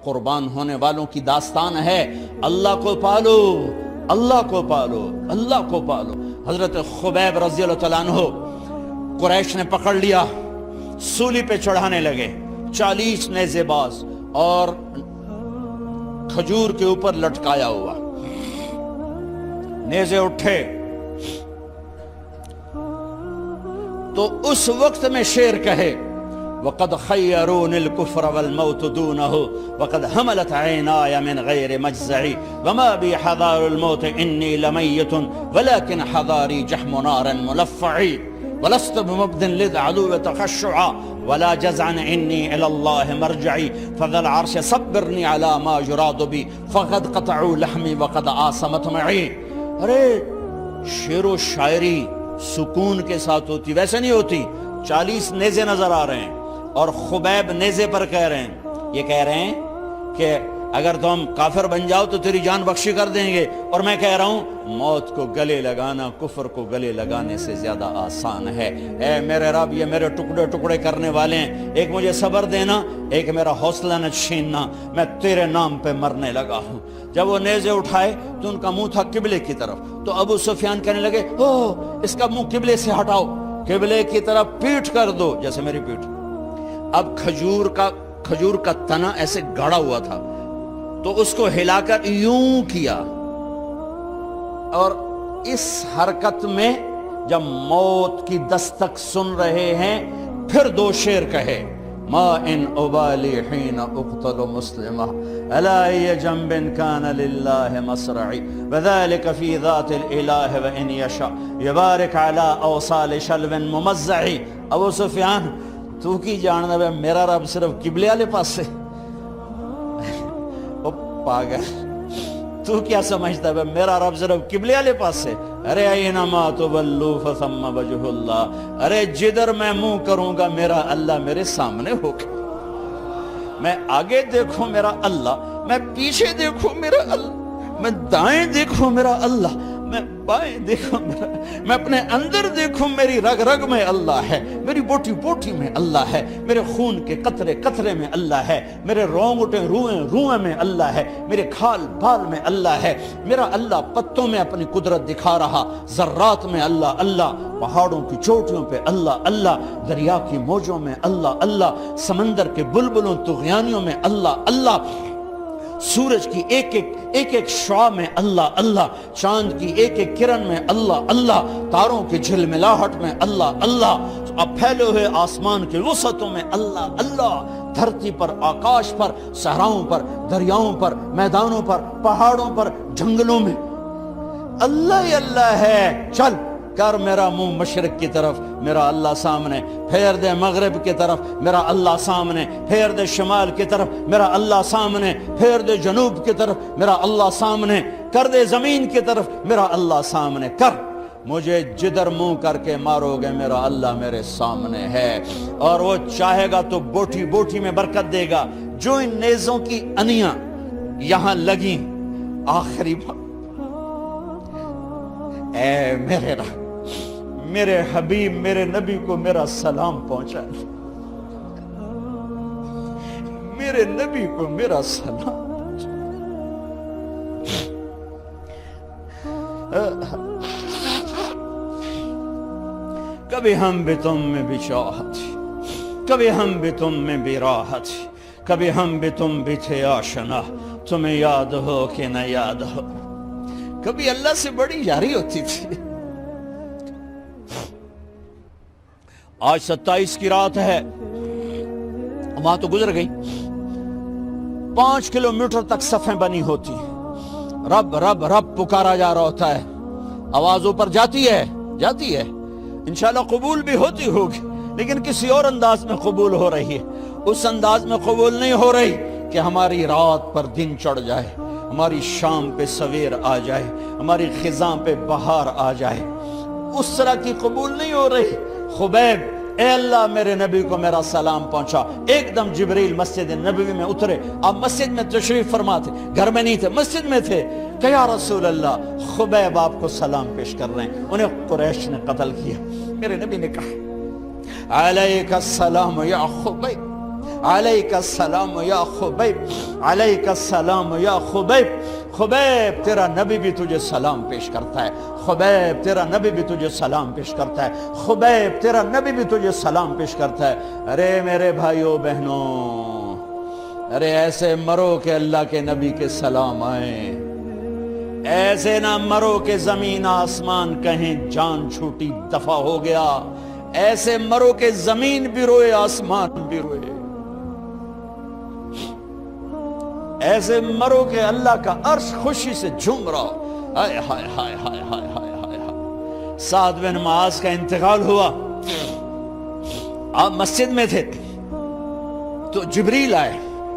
قربان ہونے والوں کی داستان ہے اللہ کو پالو، اللہ کو پالو، اللہ کو پالو۔ حضرت خبیب رضی اللہ تعالیٰ عنہ قریش نے پکڑ لیا، سولی پہ چڑھانے لگے، 40 نیزے باز اور کھجور کے اوپر لٹکایا ہوا، نیزے اٹھے تو اس وقت میں شعر کہے وَقَدْ خَيَّرُونِ الْكُفْرَ وَالْمَوْتُ دُونَهُ وَقَدْ حَمَلَتْ عَيْنَايَ مِنْ غَيْرِ مَجْزَعِ وَمَا بِي حَذَارُ الْمَوْتِ إِنِّي لَمَيِّتٌ وَلَكِنْ حَذَارِي جَحْمُ نَارٍ مُلَفَّعِ وَلَسْتُ بِمُبْدٍ لِلْعَدُوِّ تَخَشُّعًا وَلَا جَزْعًا إِنِّي إِلَى اللَّهِ مَرْجِعِي فَذَا الْعَرْشِ صَبِّرْنِي عَلَى مَا يُرَادُ بِي فَقَدْ قَطَعُوا لَحْمِي وَقَدْ آسَمَتْ مَعِي۔ ارے شعر و شاعری سکون کے ساتھ ہوتی، ویسے نہیں ہوتی۔ 40 نیزے نظر آ رہے ہیں اور خبیب نیزے پر کہہ رہے ہیں، یہ کہہ رہے ہیں کہ اگر تم کافر بن جاؤ تو تیری جان بخشی کر دیں گے، اور میں کہہ رہا ہوں موت کو گلے لگانا کفر کو گلے لگانے سے زیادہ آسان ہے۔ اے میرے رب، یہ میرے ٹکڑے ٹکڑے کرنے والے ہیں، ایک مجھے صبر دینا، ایک میرا حوصلہ نہ چھیننا، میں تیرے نام پہ مرنے لگا ہوں۔ جب وہ نیزے اٹھائے تو ان کا منہ تھا قبلے کی طرف، تو ابو سفیان کہنے لگے اس کا منہ قبلے سے ہٹاؤ، قبلے کی طرف پیٹ کر دو، جیسے میری پیٹ۔ اب کھجور کا تنا ایسے گاڑا ہوا تھا تو اس کو ہلا کر یوں کیا، اور اس حرکت میں جب موت کی دستک سن رہے ہیں پھر 2 شعر کہے ما ان ابالی حین اقتل مسلمہ الا ای جنب کان للہ مصرعی وذالک فی ذات الالہ وان یشاء یبارک علی اوصال شلو ممزعی۔ ابو سفیان تو کی جاننا ہے میرا رب صرف قبلے والے پاس سے؟ او پاگل، تو کیا سمجھتا ہے میرا رب صرف قبلے والے پاس سے؟ ارے اینما تولوا فثم وجہ اللہ، ارے جدھر میں منہ کروں گا میرا اللہ میرے سامنے ہوگا۔ میں آگے دیکھوں میرا اللہ، میں پیچھے دیکھوں میرا اللہ، میں دائیں دیکھوں میرا اللہ، میں بائیں دیکھوں میرا، میں اپنے اندر دیکھوں میری رگ رگ میں اللہ ہے، میری بوٹی بوٹی میں اللہ ہے، میرے خون کے قطرے قطرے میں اللہ ہے، میرے رونگٹے روئیں روئیں میں اللہ ہے، میرے کھال بال میں اللہ ہے۔ میرا اللہ پتوں میں اپنی قدرت دکھا رہا، ذرات میں اللہ اللہ، پہاڑوں کی چوٹیوں پہ اللہ اللہ، دریا کی موجوں میں اللہ اللہ، سمندر کے بلبلوں طغیانیوں میں اللہ اللہ، سورج کی ایک ایک شعاع میں اللہ اللہ، چاند کی ایک ایک کرن میں اللہ اللہ، تاروں کی جھلملاہٹ میں اللہ اللہ، اب پھیلے ہوئے آسمان کے وسعتوں میں اللہ اللہ، دھرتی پر آکاش پر، صحراؤں پر، دریاؤں پر، میدانوں پر، پہاڑوں پر، جنگلوں میں اللہ ہی اللہ ہے۔ چل کر میرا منہ مشرق کی طرف، میرا اللہ سامنے، پھیر دے مغرب کی طرف، میرا اللہ سامنے، پھیر دے شمال کی طرف، میرا اللہ سامنے، پھیر دے جنوب کی طرف، میرا اللہ سامنے، کر دے زمین کی طرف، میرا اللہ سامنے کر، مجھے جدھر منہ کر کے مارو گے میرا اللہ میرے سامنے ہے، اور وہ چاہے گا تو بوٹی بوٹی میں برکت دے گا۔ جو ان نیزوں کی انیاں یہاں لگیں، آخری بات، اے میرے رب، میرے حبیب میرے نبی کو میرا سلام پہنچا، میرے نبی کو میرا سلام پہنچا۔ کبھی ہم بھی تم میں بھی چاہت، کبھی ہم بھی تم میں بھی راحت، کبھی ہم بھی تم بھی تھے آشنا، تمہیں یاد ہو کہ نہ یاد ہو، کبھی اللہ سے بڑی یاری ہوتی تھی۔ آج 27 کی رات ہے، وہاں تو گزر گئی، 5 کلومیٹر تک صفیں بنی ہوتی، رب رب رب پکارا جا رہا ہوتا ہے، آواز اوپر جاتی ہے انشاءاللہ قبول بھی ہوتی ہوگی، لیکن کسی اور انداز میں قبول ہو رہی ہے، اس انداز میں قبول نہیں ہو رہی کہ ہماری رات پر دن چڑھ جائے، ہماری شام پہ سویر آ جائے، ہماری خزاں پہ بہار آ جائے، اس طرح کی قبول نہیں ہو رہی۔ خبیب، اے اللہ میرے نبی کو میرا سلام پہنچا۔ ایک دم جبریل مسجد نبوی میں اترے، آپ مسجد میں تشریف فرما تھے، گھر میں نہیں تھے، مسجد میں تھے، کہ یا رسول اللہ خبیب آپ کو سلام پیش کر رہے ہیں، انہیں قریش نے قتل کیا۔ میرے نبی نے کہا علیک السلام یا خبیب، علیک السلام یا خبیب، علیک السلام یا خبیب۔ خبیب تیرا نبی بھی تجھے سلام پیش کرتا ہے، خبیب تیرا نبی بھی تجھے سلام پیش کرتا ہے، خبیب تیرا نبی بھی تجھے سلام پیش کرتا ہے۔ ارے میرے بھائیوں بہنوں، ارے ایسے مرو کہ اللہ کے نبی کے سلام آئیں، ایسے نہ مرو کہ زمین آسمان کہیں جان چھوٹی دفع ہو گیا، ایسے مرو کہ زمین بھی روئے آسمان بھی روئے، ایسے مرو کہ اللہ کا عرش خوشی سے جھوم رہا ہو۔ ہائے ہائے ہائے ہائے ہائے ہائے ہائے ہائے۔ سعد بن معاذ کا انتقال ہوا، آپ مسجد میں تھے تو جبریل آئے،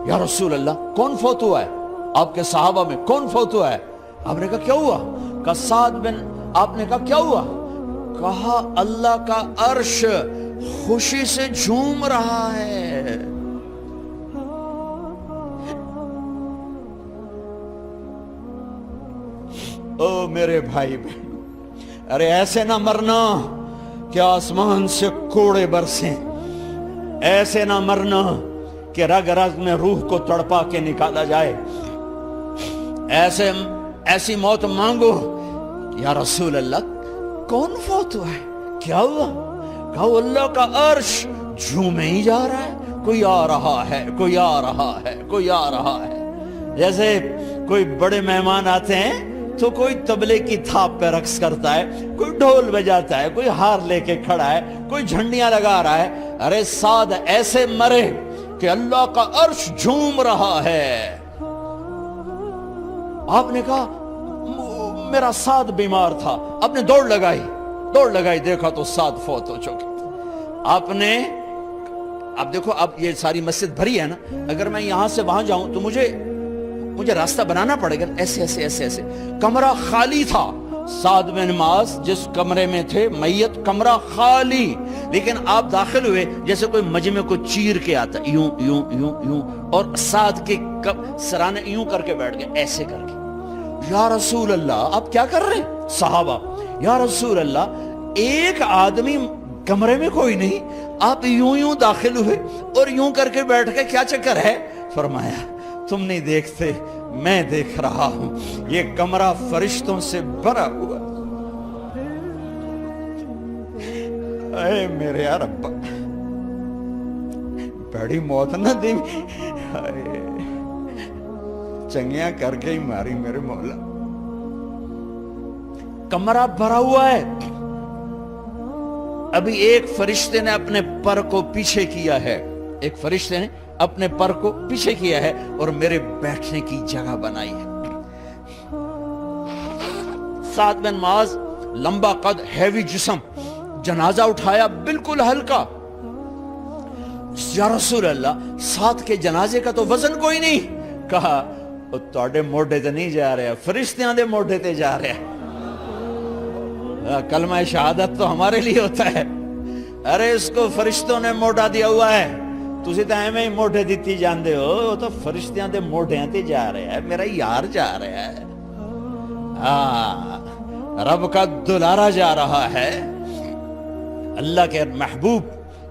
یا رسول اللہ کون فوت ہوا ہے؟ آپ کے صحابہ میں کون فوت ہوا ہے؟ آپ نے کہا کیا ہوا؟ کہا سعد بن، آپ نے کہا کیا ہوا؟ کہا اللہ کا عرش خوشی سے جھوم رہا ہے۔ او میرے بھائی بہن، ارے ایسے نہ مرنا کہ آسمان سے کوڑے برسیں، ایسے نہ مرنا کہ رگ رگ میں روح کو تڑپا کے نکالا جائے، ایسی موت مانگو۔ یا رسول اللہ کون فوت ہوا ہے؟ کیا ہوا؟ کہا اللہ کا عرش جھومے ہی جا رہا ہے، کوئی آ رہا ہے، کوئی آ رہا ہے، کوئی آ رہا ہے۔ جیسے کوئی بڑے مہمان آتے ہیں تو کوئی طبلے کی تھاپ پہ رقص کرتا ہے، کوئی ڈھول بجاتا ہے، کوئی ہار لے کے کھڑا ہے، کوئی جھنڈیاں لگا رہا ہے۔ ارے سعد ایسے مرے کہ اللہ کا عرش جھوم رہا ہے۔ آپ نے کہا میرا سعد بیمار تھا، آپ نے دوڑ لگائی، دیکھا تو سعد فوت ہو چکے۔ آپ نے، اب دیکھو اب یہ ساری مسجد بھری ہے نا، اگر میں یہاں سے وہاں جاؤں تو مجھے راستہ بنانا پڑے گا، ایسے۔ کمرہ خالی تھا، سعد بن معاذ جس کمرے میں تھے میت، کمرہ خالی، لیکن آپ داخل ہوئے جیسے کوئی مجمع کو چیر کے آتا، یوں یوں یوں یوں، اور سعد کے سرانے یوں کر کے بیٹھ گئے، ایسے کر کے۔ یا رسول اللہ آپ کیا کر رہے ہیں؟ صحابہ، یا رسول اللہ ایک آدمی کمرے میں کوئی نہیں، آپ یوں داخل ہوئے اور یوں کر کے بیٹھ کے، کیا چکر ہے؟ فرمایا تم نہیں دیکھتے، میں دیکھ رہا ہوں، یہ کمرہ فرشتوں سے بھرا ہوا۔ اے میرے رب، بڑی موت نہ دی، چنگیاں کر کے ہی ماری میرے مولا۔ کمرہ بھرا ہوا ہے، ابھی ایک فرشتے نے اپنے پر کو پیچھے کیا ہے، ایک فرشتے نے اپنے پر کو پیچھے کیا ہے اور میرے بیٹھنے کی جگہ بنائی ہے۔ سعد بن معاذ لمبا قد، ہیوی جسم، جنازہ اٹھایا بالکل ہلکا۔ یا رسول اللہ سعد کے جنازے کا تو وزن کوئی نہیں۔ کہا تواڈے موڈے تے نہیں جا رہا، فرشتیاں دے موڈے تے جا رہا۔ کلمہ شہادت تو ہمارے لیے ہوتا ہے، ارے اس کو فرشتوں نے موڈا دیا ہوا ہے، تسی تو ایویں ہی موڈے دیتی جاندے ہو، وہ تو فرشتیاں دے موڈیاں تے جا رہا ہے، میرا یار جا رہا ہے، رب کا دلارا جا رہا ہے، اللہ کے محبوب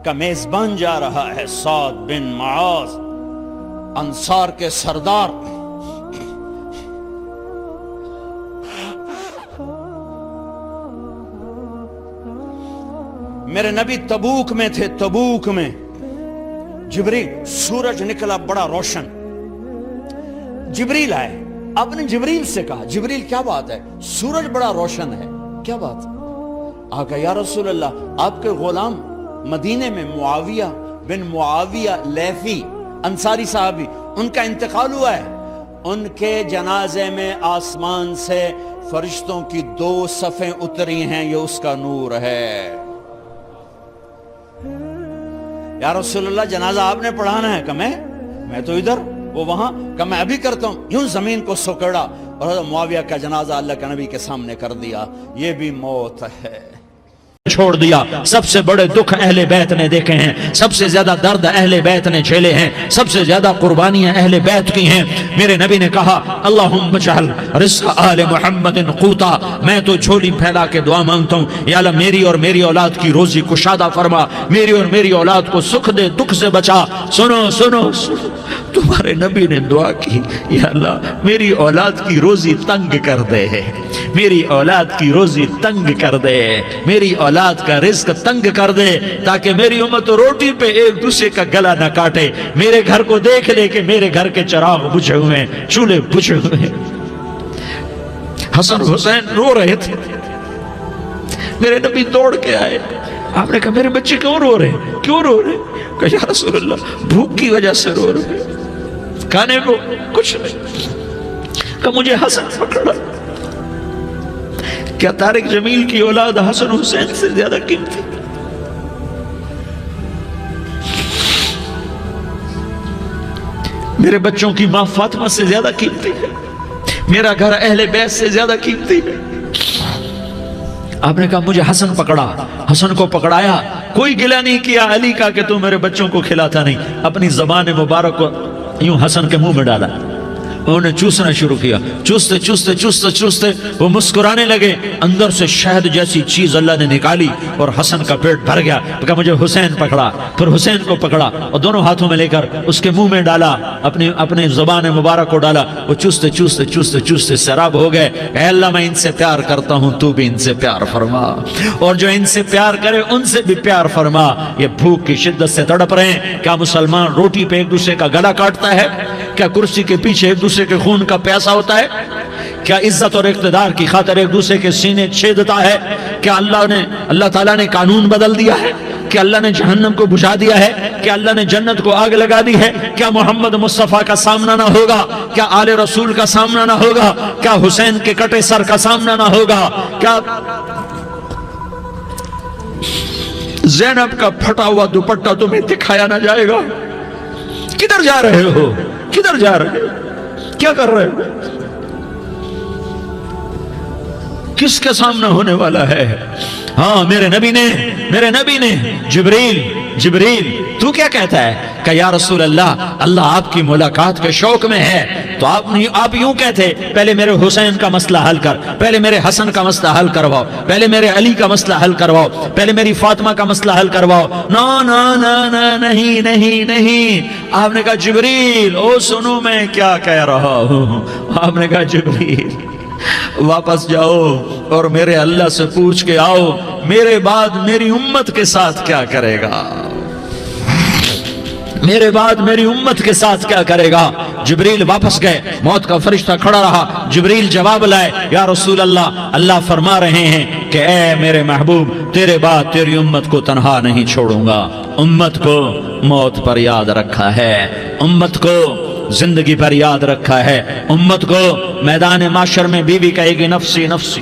کا میزبان جا رہا ہے، سعد بن معاذ انصار کے سردار۔ میرے نبی تبوک میں تھے، تبوک میں جبریل، سورج نکلا بڑا روشن، جبریل آئے، آپ نے جبریل سے کہا جبریل کیا بات ہے، سورج بڑا روشن ہے، کیا بات؟ آقا یا رسول اللہ آپ کے غلام مدینے میں معاویہ بن معاویہ لیثی انصاری صحابی، ان کا انتقال ہوا ہے، ان کے جنازے میں آسمان سے فرشتوں کی 2 صفیں اتری ہیں، یہ اس کا نور ہے۔ یا رسول اللہ جنازہ آپ نے پڑھانا ہے؟ کہ میں تو ادھر، وہ وہاں، کہ میں ابھی کرتا ہوں۔ یوں زمین کو سکڑا اور معاویہ کا جنازہ اللہ کے نبی کے سامنے کر دیا۔ یہ بھی موت ہے۔ چھوڑ دیا. سب سے بڑے دکھ اہل بیت نے دیکھے ہیں, سب سے زیادہ درد اہل بیت نے جھیلے ہیں, سب سے زیادہ قربانیاں اہل بیت کی ہیں. میرے نبی نے کہا اللہم اجعل رزق آل محمد قوتا, میں تو جھولی پھیلا کے دعا مانگتا ہوں, یا اللہ میری اور میری اولاد کی روزی کشادہ فرما, میری اور میری اولاد کو سکھ دے, دکھ سے بچا. سنو سنو سنو, تمہارے نبی نے دعا کی, یا اللہ میری اولاد کی روزی تنگ کر دے, میری اولاد کی روزی تنگ کر دے, میری اولاد کا رزق تنگ کر دے, تاکہ میری امت روٹی پہ ایک دوسرے کا گلا نہ کاٹے. میرے گھر کو دیکھ لے کہ میرے گھر کے چراغ بجھے ہوئے ہیں, چولہے بجھے ہوئے ہیں. حسن حسین رو رہے تھے, میرے نبی دوڑ کے آئے. آپ نے کہا میرے بچے کیوں رو رہے ہیں, کیوں رو رہے ہیں؟ کہا یا رسول اللہ بھوک کی وجہ سے رو رہے ہیں, کھانے کو کچھ نہیں. کہا مجھے حسن پکڑا. کیا طارق جمیل کی اولاد حسن حسین سے زیادہ قیمتی؟ میرے بچوں کی ماں فاطمہ سے زیادہ قیمتی ہے, میرا گھر اہل بیت سے زیادہ قیمتی ہے. آپ نے کہا مجھے حسن پکڑا. حسن کو پکڑایا, کوئی گلہ نہیں کیا علی کا کہ تو میرے بچوں کو کھلاتا نہیں, اپنی زبان مبارک کو یوں حسن کے منہ میں ڈالا. انہوں نے چوسنا شروع کیا, چوستے چوستے چوستے چوستے وہ مسکرانے لگے. اندر سے شہد جیسی چیز اللہ نے نکالی اور حسن کا پیٹ بھر گیا. کہا مجھے حسین پکڑا. پھر حسین کو پکڑا اور دونوں ہاتھوں میں لے کر اس کے منہ میں ڈالا, اپنے زبان مبارک کو ڈالا. وہ چوستے چوستے چوستے چوستے سیراب ہو گئے. اے اللہ میں ان سے پیار کرتا ہوں, تو بھی ان سے پیار فرما, اور جو ان سے پیار کرے ان سے بھی پیار فرما. یہ بھوک کی شدت سے تڑپ رہے ہیں. کیا مسلمان روٹی پہ ایک دوسرے کا گلا کاٹتا ہے؟ کیا کرسی کے پیچھے ایک دوسرے کے خون کا پیاسا ہوتا ہے؟ کیا عزت اور اقتدار کی خاطر ایک دوسرے کے سینے چھیدتا ہے؟ کیا اللہ تعالیٰ نے قانون بدل دیا ہے؟ کیا اللہ نے جہنم کو بجھا دیا ہے؟ کیا اللہ نے جنت کو آگ لگا دی ہے؟ کیا محمد مصطفیٰ کا سامنا نہ ہوگا؟ کیا آل رسول کا سامنا نہ ہوگا؟ کیا حسین کے کٹے سر کا سامنا نہ ہوگا؟ کیا زینب کا پھٹا ہوا دوپٹہ تمہیں دکھایا نہ جائے گا؟ کدھر جا رہے ہو؟ کدھر جا رہے ہو؟ کیا کر رہے ہو؟ کس کے سامنے ہونے والا ہے؟ ہاں میرے نبی نے جبریل تو کیا کہتا ہے؟ کہ یا رسول اللہ آپ کی ملاقات کے شوق میں ہے. تو آپ یوں کہتے پہلے میرے حسین کا مسئلہ حل کر, پہلے میرے حسن کا مسئلہ حل کرواؤ, پہلے میرے علی کا مسئلہ حل کرواؤ, پہلے میری فاطمہ کا مسئلہ حل کرواؤ. نہیں. آپ نے کہا جبریل او سنو میں کیا کہہ رہا ہوں. آپ نے کہا جبریل واپس جاؤ اور میرے اللہ سے پوچھ کے آؤ میرے بعد میری امت کے ساتھ کیا کرے گا, میرے بعد میری امت کے ساتھ کیا کرے گا. جبریل واپس گئے, موت کا فرشتہ کھڑا رہا. جبریل جواب لائے, یا رسول اللہ فرما رہے ہیں کہ اے میرے محبوب تیرے بعد تیری امت کو تنہا نہیں چھوڑوں گا. امت کو موت پر یاد رکھا ہے, امت کو زندگی پر یاد رکھا ہے, امت کو میدان معاشر میں بیوی کہے گی نفسی نفسی,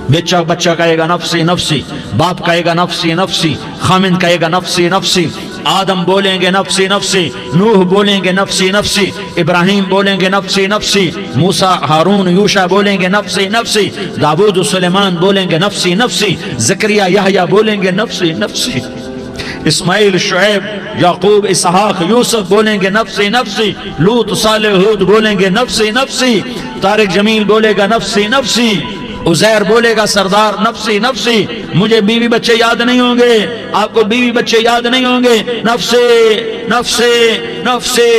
بچہ کہے گا نفسی نفسی, باپ کہے گا نفسی نفسی, خامن کہے گا نفسی نفسی, آدم بولیں گے نفسی نفسی, نوح بولیں گے نفسی نفسی, ابراہیم بولیں گے نفسی نفسی, موسیٰ ہارون یوشع بولیں گے نفسی نفسی, داؤد سلیمان بولیں گے نفسی نفسی, زکریا یحییٰ بولیں گے نفسی نفسی, اسماعیل شعیب یعقوب اسحاق یوسف بولیں گے نفسی نفسی, لوط صالح ہود بولیں گے نفسی نفسی, طارق جمیل بولے گا نفسی نفسی, عزیر بولے گا سردار نفسی نفسی. مجھے بیوی بچے یاد نہیں ہوں گے, آپ کو بیوی بچے یاد نہیں ہوں گے, نفسی نفسی نفسی.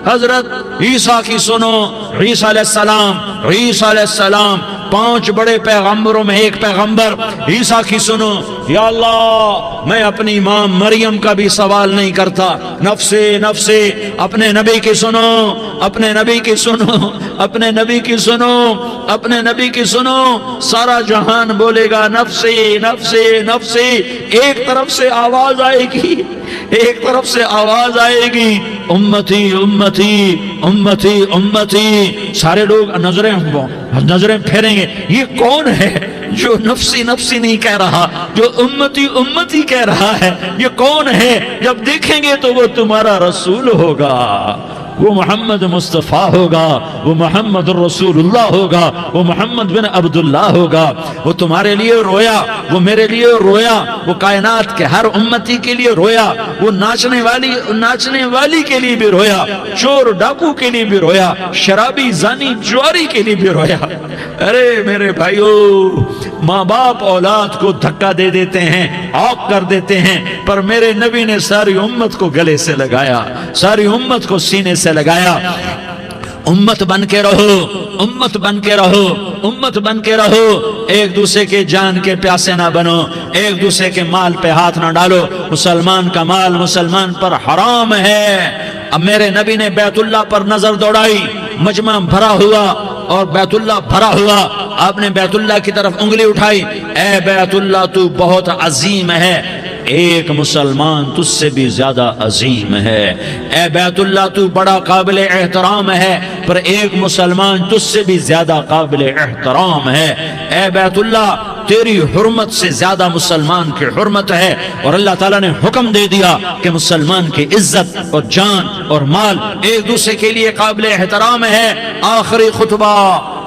حضرت عیسیٰ کی سنو, عیسیٰ علیہ السلام 5 بڑے پیغمبروں میں ایک پیغمبر عیسیٰ کی سنو. یا اللہ میں اپنی ماں مریم کا بھی سوال نہیں کرتا, نفسی نفسی. اپنے نبی کی سنو, اپنے نبی کی سنو, اپنے نبی کی سنو, اپنے نبی کی سنو. سارا جہان بولے گا نفسی نفسی نفسی. ایک طرف سے آواز آئے گی, ایک طرف سے آواز آئے گی امتی امتی امتی امتی. سارے لوگ نظریں پھیریں گے, یہ کون ہے جو نفسی نفسی نہیں کہہ رہا, جو امتی امتی کہہ رہا ہے؟ یہ کون ہے؟ جب دیکھیں گے تو وہ تمہارا رسول ہوگا. وہ محمد مصطفیٰ ہوگا، وہ محمد رسول اللہ ہوگا، وہ محمد بن عبداللہ ہوگا۔ وہ تمہارے لیے رویا، وہ میرے لیے رویا، وہ کائنات کے ہر امتی کے لیے رویا، وہ ناچنے والی کے لیے بھی رویا، چور ڈاکو کے لیے بھی رویا، شرابی زانی جواری کے لیے بھی رویا۔ ارے میرے بھائیو، ماں باپ اولاد کو دھکا دے دیتے ہیں، عاق کر دیتے ہیں، پر میرے نبی نے ساری امت کو گلے سے لگایا، ساری امت کو سینے سے لگایا۔ امت بن کے رہو، امت بن کے رہو، امت بن کے رہو، ایک دوسرے کے جان کے پیاسے نہ بنو، ایک دوسرے کے مال پہ ہاتھ نہ ڈالو۔ مسلمان کا مال مسلمان پر حرام ہے۔ اب میرے نبی نے بیت اللہ پر نظر دوڑائی، مجمع بھرا ہوا اور بیت اللہ بھرا ہوا، آپ نے بیت اللہ کی طرف انگلی اٹھائی، اے بیت اللہ تو بہت عظیم ہے، ایک مسلمان تجھ سے بھی زیادہ عظیم ہے۔ اے بیت اللہ تو بڑا قابل احترام ہے، پر ایک مسلمان تجھ سے بھی زیادہ قابل احترام ہے۔ اے بیت اللہ تیری حرمت سے زیادہ مسلمان کی حرمت ہے، اور اللہ تعالیٰ نے حکم دے دیا کہ مسلمان کی عزت اور جان اور مال ایک دوسرے کے لیے قابل احترام ہے۔ آخری خطبہ،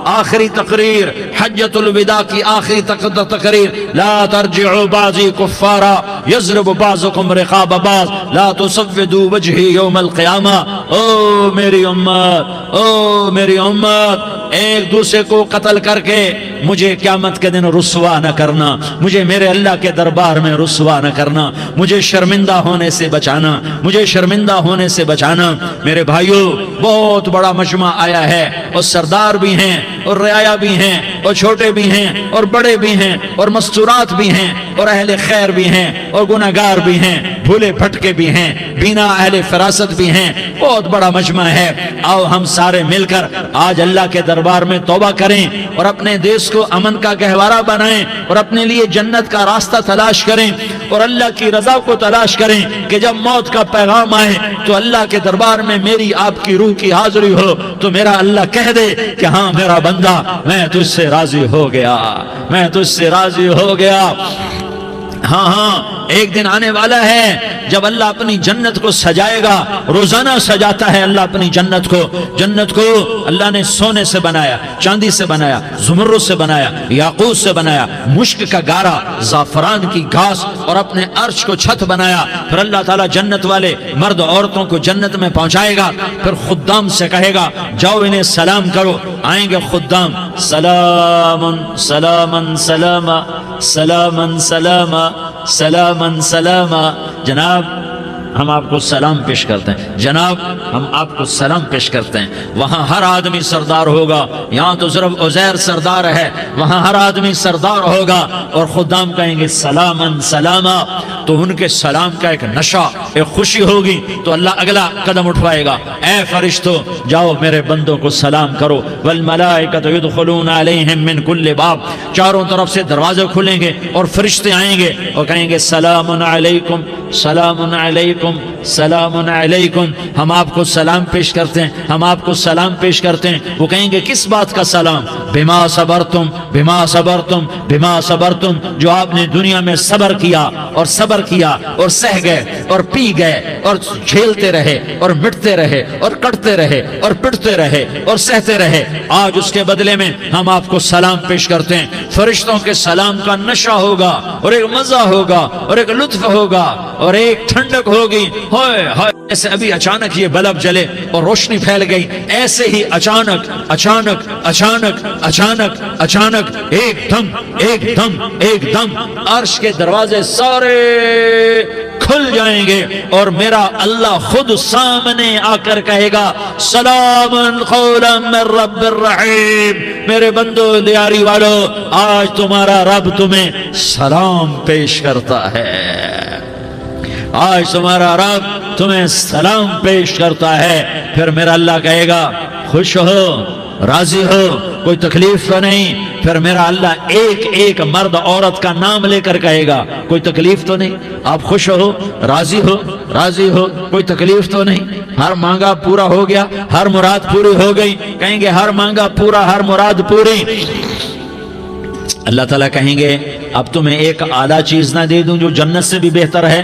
آخری تقریر، حجۃ الوداع کی آخری تقریر، لا ترجعوا بعضی کفارا یضرب بعضکم رقاب بعض لا تسودوا وجہی یوم القیامہ۔ او میری امت، او میری امت، ایک دوسرے کو قتل کر کے مجھے قیامت کے دن رسوا نہ کرنا، مجھے میرے اللہ کے دربار میں رسوا نہ کرنا، مجھے شرمندہ ہونے سے بچانا، مجھے شرمندہ ہونے سے بچانا۔ میرے بھائیو، بہت بڑا مجمع آیا ہے، اور سردار بھی ہیں اور رعایا بھی ہیں اور چھوٹے بھی ہیں اور بڑے بھی ہیں اور مستورات بھی ہیں اور اہل خیر بھی ہیں اور گناہگار بھی ہیں، بھولے بھٹکے بھی ہیں، بینا اہل فراست بھی ہیں، بہت بڑا مجمع ہے۔ آؤ ہم سارے مل کر آج اللہ کے دربار میں توبہ کریں اور اپنے دیش کو امن کا گہوارہ بنائیں اور اپنے لیے جنت کا راستہ تلاش کریں اور اللہ کی رضا کو تلاش کریں کہ جب موت کا پیغام آئے تو اللہ کے دربار میں میری آپ کی روح کی حاضری ہو تو میرا اللہ کہہ دے کہ ہاں میرا بندہ، میں تجھ سے راضی ہو گیا، میں تجھ سے راضی ہو گیا۔ ہاں ہاں، ایک دن آنے والا ہے جب اللہ اپنی جنت کو سجائے گا، روزانہ سجاتا ہے اللہ اپنی جنت کو۔ جنت کو اللہ نے سونے سے بنایا، چاندی سے بنایا، زمرد سے بنایا، یاقوت سے بنایا، مشک کا گارا، زعفران کی گھاس اور اپنے عرش کو چھت بنایا۔ پھر اللہ تعالیٰ جنت والے مرد عورتوں کو جنت میں پہنچائے گا، پھر خدام سے کہے گا جاؤ انہیں سلام کرو۔ آئیں گے خدام، سلام سلام سلام سلام سلام سلام سلام، جناب ہم آپ کو سلام پیش کرتے ہیں، جناب ہم آپ کو سلام پیش کرتے ہیں۔ وہاں ہر آدمی سردار ہوگا، یہاں تو صرف عزیر سردار ہے، وہاں ہر آدمی سردار ہوگا، اور خدام کہیں گے سلامن سلاما، تو ان کے سلام کا ایک نشہ، ایک خوشی ہوگی، تو اللہ اگلا قدم اٹھوائے گا، اے فرشتو جاؤ میرے بندوں کو سلام کرو۔ والملائکۃ یدخلون علیہم من کل باب، چاروں طرف سے دروازے کھلیں گے اور فرشتے آئیں گے اور کہیں گے سلام علیکم، سلام علیکم، سلام علیکم، ہم آپ کو سلام پیش کرتے ہیں، ہم آپ کو سلام پیش کرتے ہیں۔ وہ کہیں گے کس بات کا سلام؟ بما صبرتم، بما صبرتم، بما صبرتم، جو آپ نے دنیا میں صبر کیا اور صبر کیا اور سہ گئے اور پی گئے اور جھیلتے رہے اور مٹتے رہے اور کٹتے رہے اور پٹتے رہے اور سہتے رہے، آج اس کے بدلے میں ہم آپ کو سلام پیش کرتے ہیں۔ فرشتوں کے سلام کا نشہ ہوگا اور ایک مزہ ہوگا اور ایک لطف ہوگا اور ایک ٹھنڈک ہوگی۔ ہوئے ہوئے، ایسے ابھی اچانک یہ بلب جلے اور روشنی پھیل گئی، ایسے ہی اچانک اچانک اچانک اچانک اچانک ایک دم ایک دم ایک دم عرش کے دروازے سارے کھل جائیں گے اور میرا اللہ خود سامنے آ کر کہے گا سلام قولا من رب الرحیم، میرے بندو دیاری والو، آج تمہارا رب تمہیں سلام پیش کرتا ہے، آج تمہارا رب تمہیں سلام پیش کرتا ہے۔ پھر میرا اللہ کہے گا خوش ہو، راضی ہو، کوئی تکلیف تو نہیں؟ پھر میرا اللہ ایک ایک مرد عورت کا نام لے کر کہے گا کوئی تکلیف تو نہیں؟ آپ خوش ہو، راضی ہو، راضی ہو، کوئی تکلیف تو نہیں؟ ہر مانگا پورا ہو گیا، ہر مراد پوری ہو گئی؟ کہیں گے ہر مانگا پورا، ہر مراد پوری۔ اللہ تعالیٰ کہیں گے اب تمہیں ایک اعلیٰ چیز نہ دے دوں جو جنت سے بھی بہتر ہے؟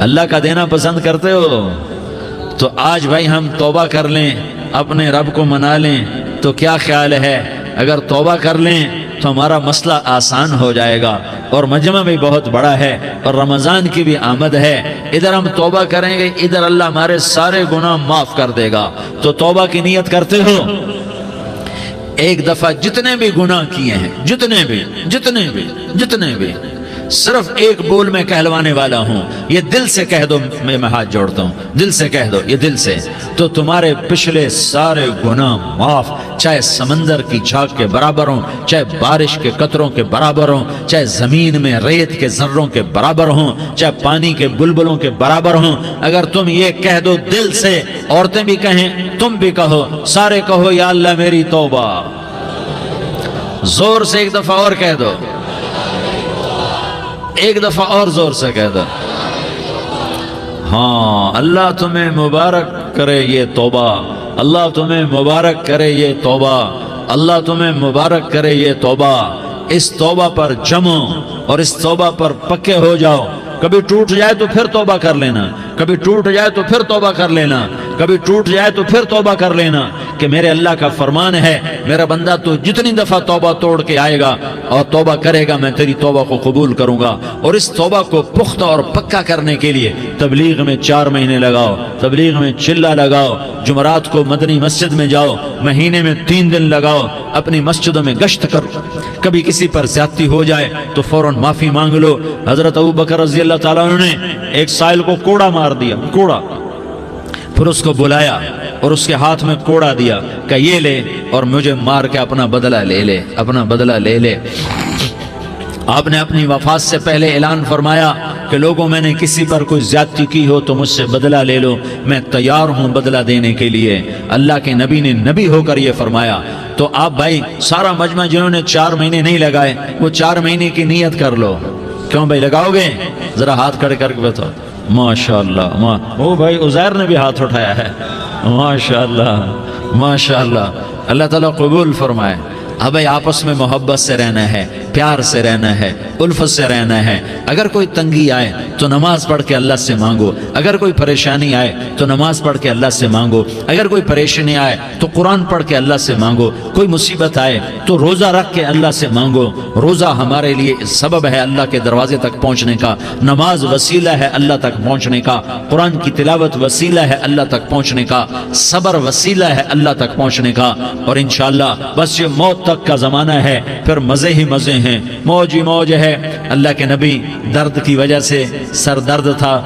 اللہ کا دینا پسند کرتے ہو؟ تو آج بھائی ہم توبہ کر لیں، اپنے رب کو منا لیں، تو کیا خیال ہے اگر توبہ کر لیں تو ہمارا مسئلہ آسان ہو جائے گا، اور مجمع بھی بہت بڑا ہے اور رمضان کی بھی آمد ہے، ادھر ہم توبہ کریں گے، ادھر اللہ ہمارے سارے گناہ معاف کر دے گا۔ تو توبہ کی نیت کرتے ہو؟ ایک دفعہ جتنے بھی گناہ کیے ہیں، جتنے بھی صرف ایک بول میں کہلوانے والا ہوں، یہ دل سے کہہ دو، میں ہاتھ جوڑتا ہوں، دل سے کہہ دو، یہ دل سے، تو تمہارے پچھلے سارے گناہ معاف، چاہے سمندر کی جھاگ کے برابر ہوں، چاہے بارش کے قطروں کے برابر ہوں، چاہے زمین میں ریت کے ذروں کے برابر ہوں، چاہے پانی کے بلبلوں کے برابر ہوں۔ اگر تم یہ کہہ دو دل سے، عورتیں بھی کہیں، تم بھی کہو، سارے کہو یا اللہ میری توبہ، زور سے ایک دفعہ اور کہہ دو، ایک دفعہ اور زور سے کہہ دو۔ ہاں، اللہ تمہیں مبارک کرے یہ توبہ، اللہ تمہیں مبارک کرے یہ توبہ، اللہ تمہیں مبارک کرے یہ توبہ۔ اس توبہ پر جمو اور اس توبہ پر پکے ہو جاؤ۔ کبھی ٹوٹ جائے تو پھر توبہ کر لینا، کبھی ٹوٹ جائے تو پھر توبہ کر لینا، کبھی ٹوٹ جائے تو پھر توبہ کر لینا، کہ میرے اللہ کا فرمان ہے، میرا بندہ تو جتنی دفعہ توبہ توڑ کے آئے گا اور توبہ کرے گا، میں تیری توبہ کو قبول کروں گا۔ اور اس توبہ کو پختہ اور پکا کرنے کے لیے تبلیغ میں 4 مہینے لگاؤ، تبلیغ میں چلہ لگاؤ، جمعرات کو مدنی مسجد میں جاؤ، مہینے میں 3 دن لگاؤ، اپنی مسجدوں میں گشت کرو، کبھی کسی پر زیادتی ہو جائے تو فوراً معافی مانگ لو۔ حضرت ابوبکر رضی اللہ تعالیٰ عنہ نے ایک سائل کو کوڑا مار دیا، کوڑا، پھر اس کو بلایا اور اس کے ہاتھ میں کوڑا دیا کہ یہ لے اور مجھے مار کے اپنا بدلہ لے لے، اپنا بدلہ لے لے۔ آپ نے اپنی وفات سے پہلے اعلان فرمایا کہ لوگوں، میں نے کسی پر کوئی زیادتی کی ہو تو مجھ سے بدلہ لے لو، میں تیار ہوں بدلہ دینے کے لیے۔ اللہ کے نبی نے نبی ہو کر یہ فرمایا۔ تو آپ بھائی سارا مجمع جنہوں نے 4 مہینے نہیں لگائے، وہ 4 مہینے کی نیت کر لو۔ کیوں بھائی لگاؤ گے؟ ذرا ہاتھ کھڑے کر کے بتاؤ۔ ماشاءاللہ، وہ بھائی عزیر نے بھی ہاتھ اٹھایا ہے، ماشاءاللہ ماشاءاللہ، اللہ تعالیٰ قبول فرمائے۔ اب آپس میں محبت سے رہنا ہے، پیار سے رہنا ہے، الفت سے رہنا ہے۔ اگر کوئی تنگی آئے تو نماز پڑھ کے اللہ سے مانگو، اگر کوئی پریشانی آئے تو نماز پڑھ کے اللہ سے مانگو، اگر کوئی پریشانی آئے تو قرآن پڑھ کے اللہ سے مانگو، کوئی مصیبت آئے تو روزہ رکھ کے اللہ سے مانگو۔ روزہ ہمارے لیے سبب ہے اللہ کے دروازے تک پہنچنے کا، نماز وسیلہ ہے اللہ تک پہنچنے کا، قرآن کی تلاوت وسیلہ ہے اللہ تک پہنچنے کا، صبر وسیلہ ہے اللہ تک پہنچنے کا۔ اور انشاءاللہ بس یہ موت تک کا زمانہ ہے، پھر مزے ہی مزے ہیں، موج ہی موج ہے۔ اللہ کے نبی درد کی وجہ سے سر درد تھا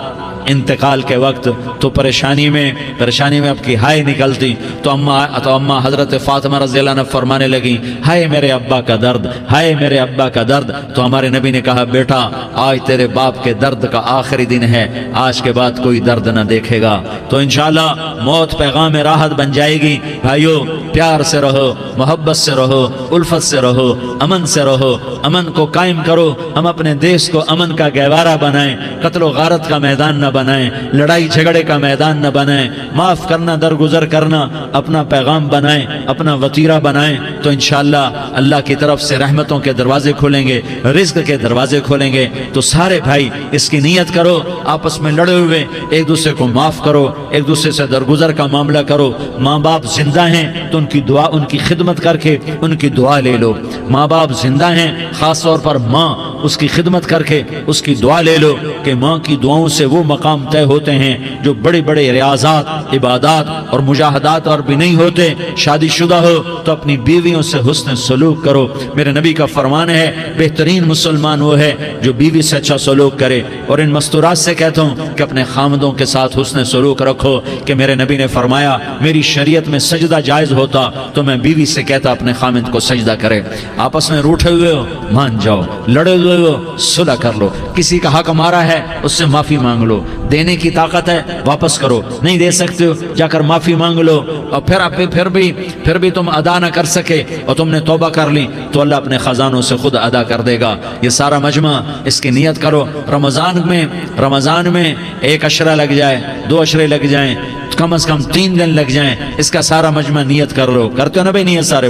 انتقال کے وقت، تو پریشانی میں اب کی ہائے نکلتی تو اماں حضرت فاطمہ رضی اللہ عنہ فرمانے لگی، ہائے میرے ابا کا درد، ہائے میرے ابا کا درد۔ تو ہمارے نبی نے کہا، بیٹا آج تیرے باپ کے درد کا آخری دن ہے، آج کے بعد کوئی درد نہ دیکھے گا۔ تو انشاءاللہ موت پیغام راحت بن جائے گی۔ بھائیو پیار سے رہو، محبت سے رہو، الفت سے رہو، امن سے رہو، امن کو قائم کرو۔ ہم اپنے دیش کو امن کا گہوارہ بنائیں، قتل و غارت کا میدان نہ بنائیں، لڑائی جھگڑے کا میدان نہ بنائیں، معاف کرنا، درگزر کرنا اپنا پیغام بنائیں، اپنا وتیرہ بنائیں۔ تو انشاءاللہ اللہ کی طرف سے رحمتوں کے دروازے کھولیں گے، رزق کے دروازے کھولیں گے۔ تو سارے بھائی اس کی نیت کرو، آپس میں لڑے ہوئے ایک دوسرے کو معاف کرو، ایک دوسرے سے درگزر کا معاملہ کرو۔ ماں باپ زندہ ہیں تو ان کی دعا، ان کی خدمت کر کے ان کی دعا لے لو۔ ماں باپ زندہ ہیں، خاص طور پر ماں، اس کی خدمت کر کے اس کی دعا لے لو، کہ ماں کی دعاؤں سے وہ مقام طے ہوتے ہیں جو بڑے بڑے ریاضات، عبادات اور مجاہدات اور بھی نہیں ہوتے۔ شادی شدہ ہو تو اپنی بیویوں سے حسن سلوک کرو۔ میرے نبی کا فرمان ہے، بہترین مسلمان وہ ہے جو بیوی سے اچھا سلوک کرے۔ اور ان مستورات سے کہتا ہوں کہ اپنے خامدوں کے ساتھ حسن سلوک رکھو، کہ میرے نبی نے فرمایا، میری شریعت میں سجدہ جائز ہوتا تو میں بیوی سے کہتا اپنے خامد کو سجدہ کرے۔ آپس میں روٹھے ہوئے ہو مان جاؤ، لڑے ہوئے ہو صلح کر لو، کسی کا حق ہمارا ہے اس سے معافی مانگ لو، دینے کی طاقت ہے واپس کرو، نہیں دے سکتے ہو جا کر معافی مانگ لو۔ اور پھر بھی تم ادا نہ کر سکے اور تم نے توبہ کر لی تو اللہ اپنے خزانوں سے خود ادا کر دے گا۔ یہ سارا مجمع اس کی نیت کرو۔ رمضان میں 1 عشرہ لگ جائے، 2 عشرے لگ جائیں، کم از کم 3 دن لگ جائیں، اس کا سارا مجمع نیت کر لو۔ کرتے ہو نا بھائی نیت؟ سارے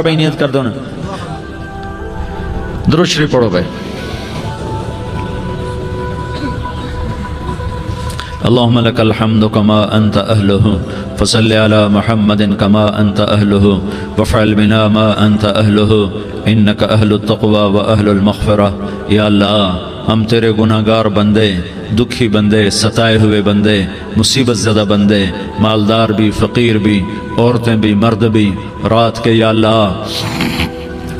بھائی نیت کر دو نا۔ درود شریف پڑھو بھائی۔ اللهم لك الحمد كما أنت أهله فصل على محمد كما أنت أهله وافعل بنا ما أنت أهله إنك أهل التقوى وأهل المغفرة. یا اللہ ہم تیرے گناہ گار بندے، دکھی بندے، ستائے ہوئے بندے، مصیبت زدہ بندے، مالدار بھی، فقیر بھی، عورتیں بھی، مرد بھی، رات کے یا اللہ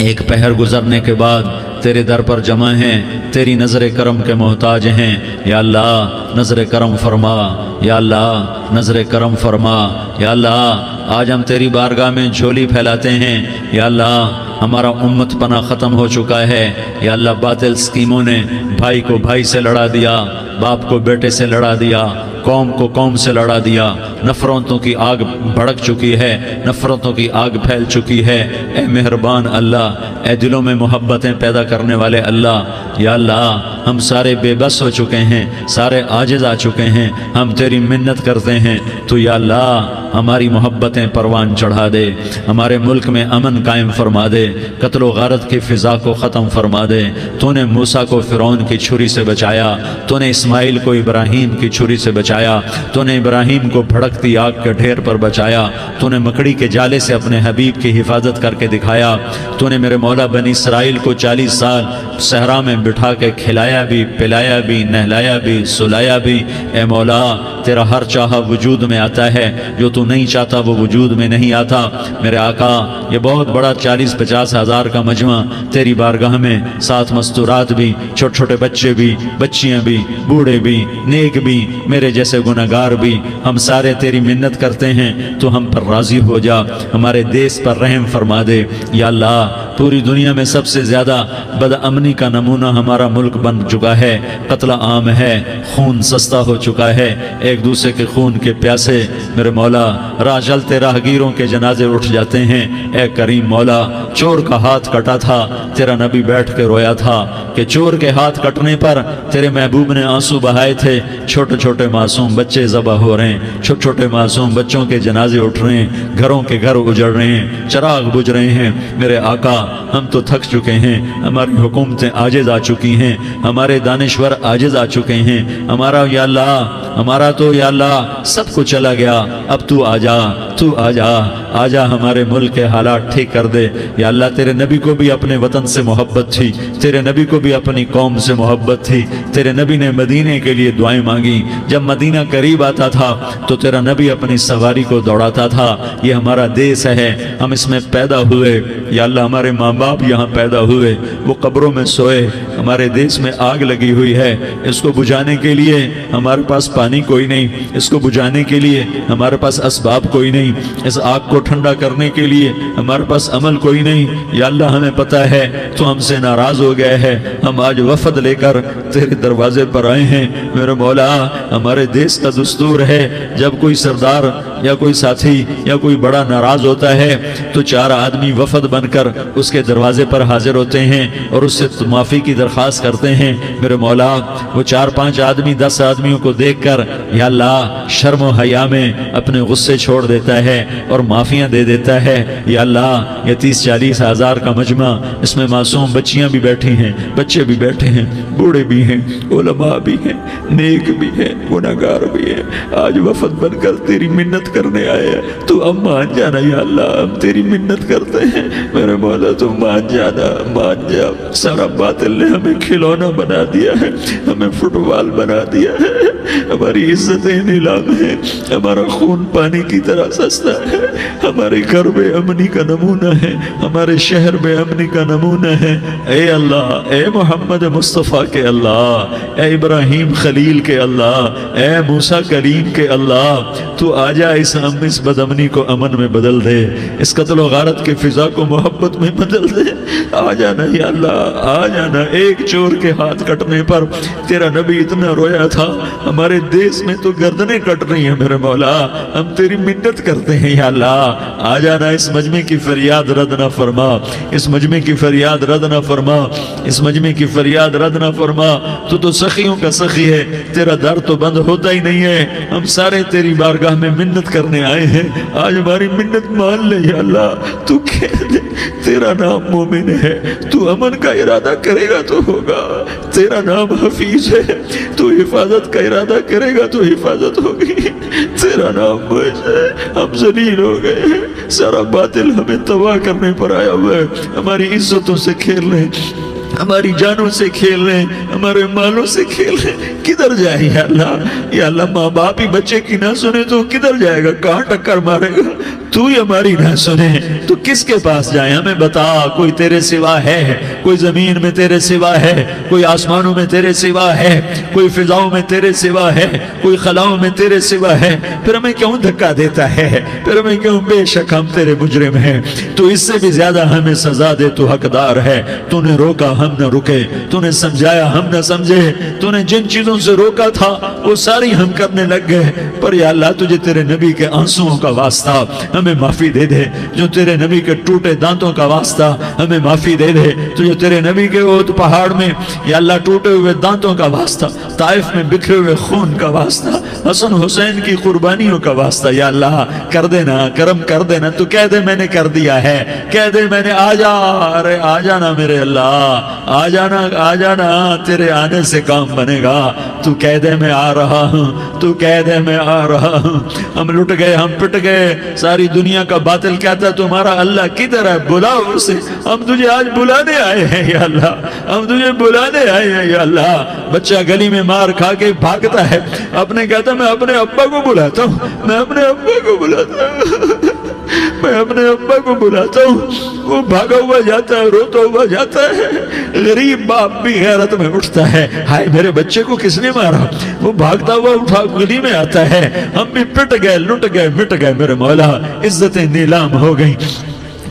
ایک پہر گزرنے کے بعد تیرے در پر جمع ہیں، تیری نظر کرم کے محتاج ہیں. یا اللہ نظر کرم فرما، یا اللہ نظر کرم فرما. یا اللہ آج ہم تیری بارگاہ میں جھولی پھیلاتے ہیں. یا اللہ ہمارا امت پناہ ختم ہو چکا ہے. یا اللہ باطل اسکیموں نے بھائی کو بھائی سے لڑا دیا، باپ کو بیٹے سے لڑا دیا، قوم کو قوم سے لڑا دیا. نفرتوں کی آگ بھڑک چکی ہے، نفرتوں کی آگ پھیل چکی ہے. اے مہربان اللہ، اے دلوں میں محبتیں پیدا کرنے والے اللہ، یا اللہ ہم سارے بے بس ہو چکے ہیں، سارے عاجز آ چکے ہیں. ہم تیری منت کرتے ہیں تو یا اللہ ہماری محبتیں پروان چڑھا دے، ہمارے ملک میں امن قائم فرما دے، قتل و غارت کی فضا کو ختم فرما دے. تو نے موسیٰ کو فرعون کی چھری سے بچایا، تو نے اسماعیل کو ابراہیم کی چھری سے بچایا، تو نے ابراہیم کو بھڑکتی آگ کے ڈھیر پر بچایا، تو نے مکڑی کے جالے سے اپنے حبیب کی حفاظت کر کے دکھایا. تو نے میرے مولا بنی اسرائیل کو 40 سال صحرا میں بٹھا کے کھلایا بھی، پلایا بھی، نہلایا بھی، سلایا بھی. اے مولا تیرا ہر چاہا وجود میں آتا ہے، جو تو نہیں چاہتا وہ وجود میں نہیں آتا. میرے آقا یہ بہت بڑا 40-50 ہزار کا مجمع تیری بارگاہ میں، 7 مستورات بھی، چھوٹے چھوٹے بچے بھی، بچیاں بھی، بوڑھے بھی، نیک بھی، میرے جیسے گناہگار بھی، ہم سارے تیری منت کرتے ہیں تو ہم پر راضی ہو جا، ہمارے دیس پر رحم فرما دے. یا اللہ پوری دنیا میں سب سے زیادہ بد امنی کا نمونہ ہمارا ملک بن چکا ہے، قتل عام ہے، خون سستا ہو چکا ہے، ایک دوسرے کے خون کے پیاسے. میرے مولا راہ چلتے راہگیروں کے جنازے اٹھ جاتے ہیں. اے کریم مولا چور کا ہاتھ کٹا تھا، تیرا نبی بیٹھ کے رویا تھا کہ چور کے ہاتھ کٹنے پر تیرے محبوب نے آنسو بہائے تھے. چھوٹے چھوٹے معصوم بچے ذبح ہو رہے ہیں، چھوٹے چھوٹے معصوم بچوں کے جنازے اٹھ رہے ہیں، گھروں کے گھر اجڑ رہے ہیں، چراغ بجھ رہے ہیں. میرے آقا ہم تو تھک چکے ہیں، ہماری حکومتیں عاجز آ چکی ہیں، ہمارے دانشور عاجز آ چکے ہیں. ہمارا یا اللہ ہمارا تو یا اللہ سب کچھ چلا گیا. اب تو آ جا، تو آ جا، آ جا ہمارے ملک کے حالات ٹھیک کر دے. یا اللہ تیرے نبی کو بھی اپنے وطن سے محبت تھی، تیرے نبی کو بھی اپنی قوم سے محبت تھی. تیرے نبی نے مدینے کے لیے دعائیں مانگی. جب مدینہ قریب آتا تھا تو تیرا نبی اپنی سواری کو دوڑاتا تھا. یہ ہمارا دیس ہے، ہم اس میں پیدا ہوئے. یا اللہ ہمارے ماں باپ یہاں پیدا ہوئے، وہ قبروں میں سوئے. ہمارے دیس میں آگ لگی ہوئی ہے، اس کو بجھانے کے لیے ہمارے پاس پانی کوئی نہیں، اس کو بجھانے کے لیے ہمارے پاس اسباب کوئی نہیں، اس آگ کو ٹھنڈا کرنے کے لیے ہمارے پاس عمل کوئی نہیں. یا اللہ ہمیں پتہ ہے تو ہم سے ناراض ہو گئے ہیں. ہم آج وفد لے کر تیرے دروازے پر آئے ہیں. میرے مولا ہمارے دیس کا دستور ہے جب کوئی سردار یا کوئی ساتھی یا کوئی بڑا ناراض ہوتا ہے تو 4 آدمی وفد بن کر اس کے دروازے پر حاضر ہوتے ہیں اور اس سے معافی کی درخواست کرتے ہیں. میرے مولا وہ 4-5 آدمی 10 آدمیوں کو دیکھ کر یا اللہ شرم و حیا میں اپنے غصے چھوڑ دیتا ہے اور معافیاں دے دیتا ہے. یا اللہ یہ 30-40 ہزار کا مجمع، اس میں معصوم بچیاں بھی بیٹھی ہیں، بچے بھی بیٹھے ہیں، بوڑھے بھی ہیں، علماء بھی ہیں، نیک بھی ہیں، گناہگار بھی ہیں. آج وفد بن کر تیری منت کرنے آئے ہیں، تو اب مان جانا. یا اللہ ہم تیری منت کرتے ہیں، میرے مولا تو مان جانا، مان جا. سارا باطل نے ہمیں کھلونا بنا دیا ہے، ہمیں فٹ بال بنا دیا ہے، ہماری عزتیں نیلام ہیں، ہمارا خون پانی کی طرح سستا ہے. ہمارے گھر بے امنی کا نمونہ ہے، ہمارے شہر بے امنی کا نمونہ ہے. اے اللہ، اے محمد مصطفیٰ کے اللہ، اے ابراہیم خلیل کے اللہ، اے موسیٰ کریم کے اللہ، تو آ جا اس بد امنی کو امن میں بدل دے، اس قتل و غارت کے فضا کو محبت میں بدل دے. آ جانا یا اللہ، آ جانا. ایک چور کے ہاتھ کٹنے پر تیرا نبی اتنا رویا تھا، ہمارے دیس میں تو گردنیں کٹ رہی ہیں. میرے مولا ہم تیری منت کرتے ہیں. یا اللہ آ جانا، اس مجمع کی فریاد رد نہ فرما، اس مجمع کی فریاد رد نہ فرما، اس مجمع کی فریاد رد نہ فرما. تو سخیوں کا سخی ہے، تیرا در تو بند ہوتا ہی نہیں ہے. ہم سارے تیری بارگاہ میں منت منت کرنے آئے ہیں، آج ہماری منت مان لے یا اللہ۔ تو کہہ دے تیرا نام مومن ہے، تو امن کا ارادہ کرے گا تو ہوگا، تیرا نام حفیظ ہے، تو حفاظت کا ارادہ کرے گا تو حفاظت ہوگی، تیرا نام معز ہے، ہم ذلیل ہو گئے ہیں، سارا باطل ہمیں تباہ کرنے پر آیا ہوا ہے، ہماری عزتوں سے کھیل رہے ہیں، ہماری جانوں سے کھیل رہے ہیں، ہمارے مالوں سے کھیل رہے ہیں، کدھر جائے یا اللہ؟ یا اللہ ماں باپ ہی بچے کی نہ سنے تو کدھر جائے گا؟ کہاں ٹکر مارے گا؟ تو ہی ہماری نہ سنے تو کس کے پاس جائیں؟ ہمیں بتا، کوئی تیرے سوا ہے؟ کوئی زمین میں تیرے سوا ہے؟ کوئی آسمانوں میں تیرے سوا ہے؟ کوئی فضاؤں میں تیرے سوا ہے؟ کوئی خلاؤں میں تیرے سوا ہے؟ پھر ہمیں کیوں دھکا دیتا ہے؟ پھر ہمیں کیوں؟ بے شک ہم تیرے مجرم ہیں، تو اس سے بھی زیادہ ہمیں سزا دے، تو حقدار ہے۔ تو نے روکا ہم نہ رکے، تو نے سمجھایا ہم نہ سمجھے، تو نے جن چیزوں سے روکا تھا وہ ساری ہم کرنے لگ گئے، پر یا اللہ تجھے تیرے نبی کے آنسوؤں کا واسطہ ہمیں معافی دے دے، جو تیرے نبی کے ٹوٹے دانتوں کا واسطہ ہمیں معافی دے دے، تجھے تیرے نبی کے احد پہاڑ میں یا اللہ ٹوٹے ہوئے دانتوں کا واسطہ، طائف میں بکھرے ہوئے خون کا واسطہ، حسن حسین کی قربانیوں کا واسطہ یا اللہ کر دینا، کرم کر دینا۔ تو کہہ دے میں نے کر دیا ہے، کہہ دے میں نے، آ جا، ارے آ جانا میرے اللہ، آ جانا، آ جانا، تیرے آنے سے کام بنے گا۔ تو کہہ دے میں آ رہا ہوں، تو کہہ دے میں آ رہا ہوں۔ ہم لٹ گئے، ہم پٹ گئے، ساری دنیا کا باطل کہتا تمہارا اللہ کدھر ہے؟ بلاؤ اسے، ہم تجھے آج بلانے آئے ہیں یا اللہ، ہم تجھے بلانے آئے ہیں یا اللہ۔ بچہ گلی میں مار کھا کے بھاگتا ہے، اپنے کہتا میں اپنے ابا کو بلاتا ہوں، میں اپنے ابا کو بلاتا ہوں، میں اپنے ابا کو بلاتا ہوں، وہ بھاگا ہوا جاتا ہے، روتا ہوا جاتا ہے۔ غریب باپ بھی غیرت میں اٹھتا ہے، ہائے میرے بچے کو کس نے مارا؟ وہ بھاگتا ہوا اٹھا گلی میں آتا ہے، ہم بھی پٹ گئے، لٹ گئے، مٹ گئے میرے مولا، عزتیں نیلام ہو گئیں،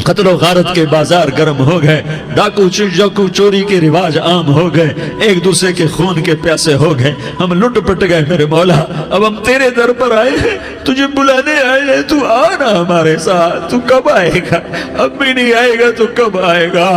قتل و غارت کے بازار گرم ہو گئے، ڈاکو چوری کے رواج عام ہو گئے، ایک دوسرے کے خون کے پیاسے ہو گئے، ہم لٹ پٹ گئے میرے مولا۔ اب ہم تیرے در پر آئے ہیں، تجھے بلانے آئے ہیں، تو آنا ہمارے ساتھ۔ تو کب آئے گا؟ اب بھی نہیں آئے گا تو کب آئے گا؟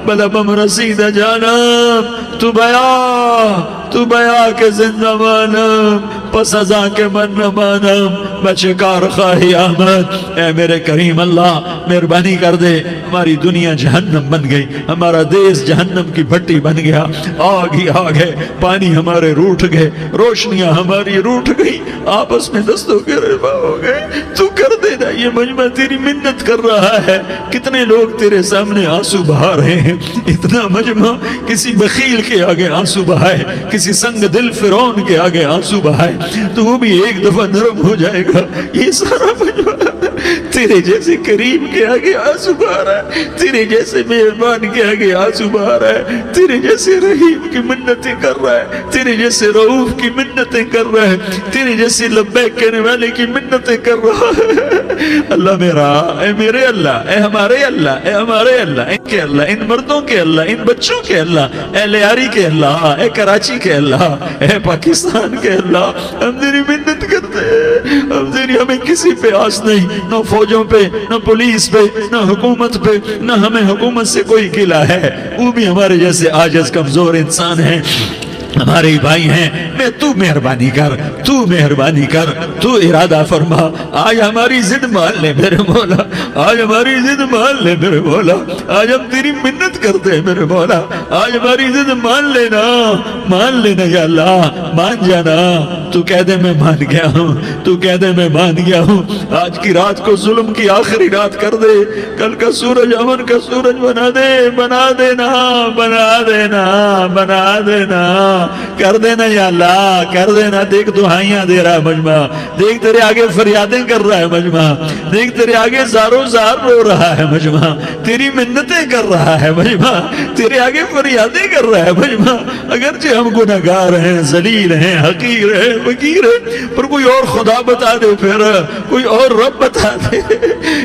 بلبم رسید جانم تو بیا کے زندہ مانم، پس ازاں کے من نہ مانم، بچکار خواہی آمد۔ اے میرے کریم اللہ مہربانی کر دے، ہماری دنیا جہنم بن گئی، ہمارا دیس جہنم کی بھٹی بن گیا، آگ ہی آگ ہے، پانی ہمارے روٹھ گئے، روشنیاں ہماری روٹھ گئی، آپس میں دستوں کے ربا ہو گئے۔ تو کر دینا، یہ مجمع تیری منت کر رہا ہے، کتنے لوگ تیرے سامنے آنسو بہا رہے ہیں، اتنا مجمع کسی بخیل کے آگے آنسو بہائے، کسی سنگ دل فرعون کے آگے آنسو بہائے تو وہ بھی ایک دفعہ نرم ہو جائے گا۔ یہ سارا مجمع تیرے جیسے کریم کے آگے آنسو بہا رہا ہے، تیرے جیسے مہربان کے آگے آنسو بہا رہا ہے، تیرے جیسے رحیم کی منتیں کر رہا ہے، تیرے جیسے رؤوف کی منتیں کر رہا ہے، تیرے جیسے لبیک کہنے والے کی منتیں کر رہا ہے۔ اللہ میرا، اے میرے اللہ، اے ہمارے اللہ، اے ہمارے اللہ، ان کے اللہ، ان مردوں کے اللہ، ان بچوں کے اللہ، اے لیاری کے اللہ، اے کراچی کے اللہ، اے پاکستان کے اللہ، ہم تیری منت کرتے ہیں، ہم تیری، ہمیں کسی پہ آس نہیں، نہ فوجوں پہ، نہ پولیس پہ، نہ حکومت پہ، نہ ہمیں حکومت سے کوئی گلہ ہے، وہ بھی ہمارے جیسے عاجز کمزور انسان ہیں، ہمارے بھائی ہیں۔ میں تو مہربانی کر، تو مہربانی کر، تو ارادہ فرما، آج ہماری ضد مان لے میرے مولا، آج ہماری ضد مان لے میرے مولا، آج ہم تیری منت کرتے ہیں میرے مولا، آج ہماری ضد مان لینا، مان لینا یا اللہ، مان جانا۔ تو کہہ دے میں مان گیا ہوں، تو کہہ دے میں مان گیا ہوں، آج کی رات کو ظلم کی آخری رات کر دے، کل کا سورج امن کا سورج بنا دے، بنا دینا، بنا دینا، بنا دینا، کر دینا یا اللہ، کر دینا۔ دیکھ دعائیاں دے رہا ہے مجمع، دیکھ تیرے آگے فریادیں کر رہا ہے مجمع، دیکھ تیرے آگے زاروں زار رو رہا ہے مجمع، تیری منتیں کر رہا ہے مجمع، تیرے آگے فریادیں کر رہا ہے مجمع۔ اگرچہ ہم گناہگار ہیں، ذلیل ہیں، حقیر ہیں، فقیر ہیں، پر کوئی اور خدا بتا دے، پھر کوئی اور رب بتا دے۔